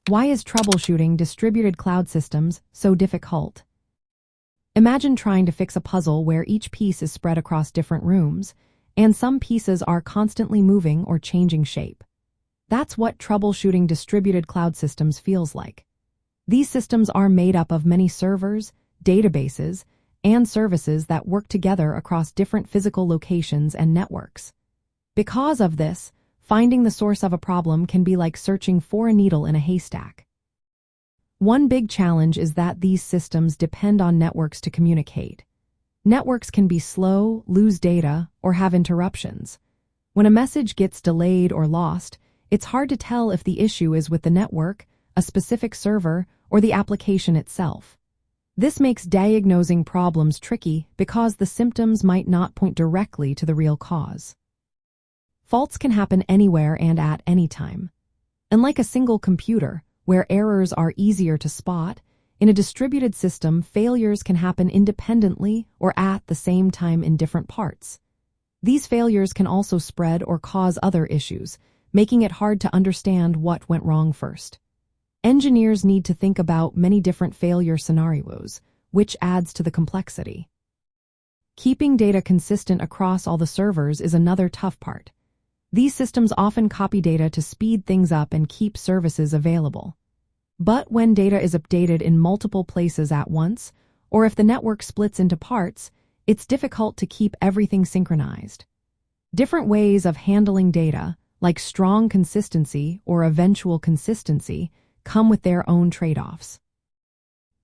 Why is troubleshooting distributed cloud systems so difficult? Imagine trying to fix a puzzle where each piece is spread across different rooms, and some pieces are constantly moving or changing shape. That's what troubleshooting distributed cloud systems feels like. These systems are made up of many servers, databases, and services that work together across different physical locations and networks. Because of this, finding the source of a problem can be like searching for a needle in a haystack. One big challenge is that these systems depend on networks to communicate. Networks can be slow, lose data, or have interruptions. When a message gets delayed or lost, it's hard to tell if the issue is with the network, a specific server, or the application itself. This makes diagnosing problems tricky because the symptoms might not point directly to the real cause. Faults can happen anywhere and at any time. Unlike a single computer, where errors are easier to spot, in a distributed system, failures can happen independently or at the same time in different parts. These failures can also spread or cause other issues, making it hard to understand what went wrong first. Engineers need to think about many different failure scenarios, which adds to the complexity. Keeping data consistent across all the servers is another tough part. These systems often copy data to speed things up and keep services available. But when data is updated in multiple places at once, or if the network splits into parts, it's difficult to keep everything synchronized. Different ways of handling data, like strong consistency or eventual consistency, come with their own trade-offs.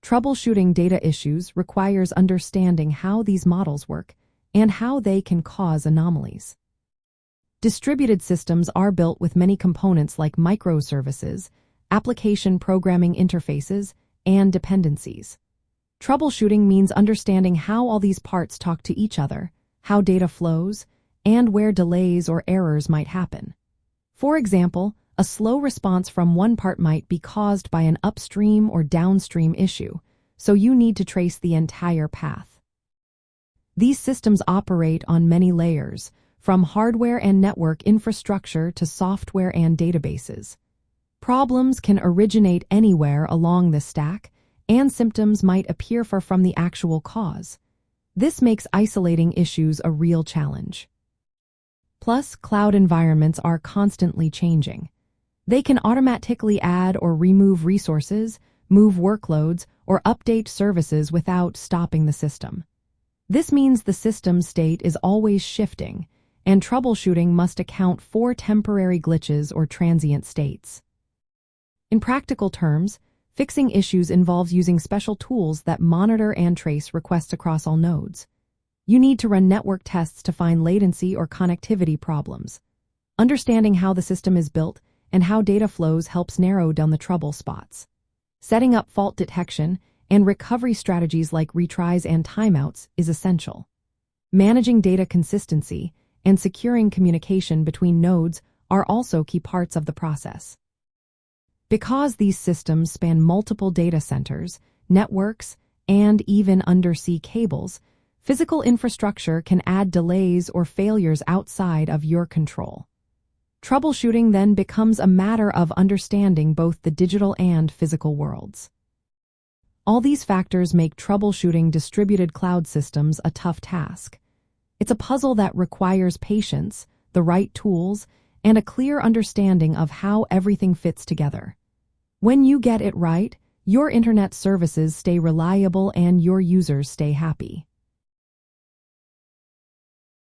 Troubleshooting data issues requires understanding how these models work and how they can cause anomalies. Distributed systems are built with many components like microservices, application programming interfaces, and dependencies. Troubleshooting means understanding how all these parts talk to each other, how data flows, and where delays or errors might happen. For example, a slow response from one part might be caused by an upstream or downstream issue, so you need to trace the entire path. These systems operate on many layers, from hardware and network infrastructure to software and databases. Problems can originate anywhere along the stack, and symptoms might appear far from the actual cause. This makes isolating issues a real challenge. Plus, cloud environments are constantly changing. They can automatically add or remove resources, move workloads, or update services without stopping the system. This means the system's state is always shifting, and troubleshooting must account for temporary glitches or transient states. In practical terms, fixing issues involves using special tools that monitor and trace requests across all nodes. You need to run network tests to find latency or connectivity problems. Understanding how the system is built and how data flows helps narrow down the trouble spots. Setting up fault detection and recovery strategies like retries and timeouts is essential. Managing data consistency and securing communication between nodes are also key parts of the process. Because these systems span multiple data centers, networks, and even undersea cables, physical infrastructure can add delays or failures outside of your control. Troubleshooting then becomes a matter of understanding both the digital and physical worlds. All these factors make troubleshooting distributed cloud systems a tough task. It's a puzzle that requires patience, the right tools, and a clear understanding of how everything fits together. When you get it right, your internet services stay reliable and your users stay happy.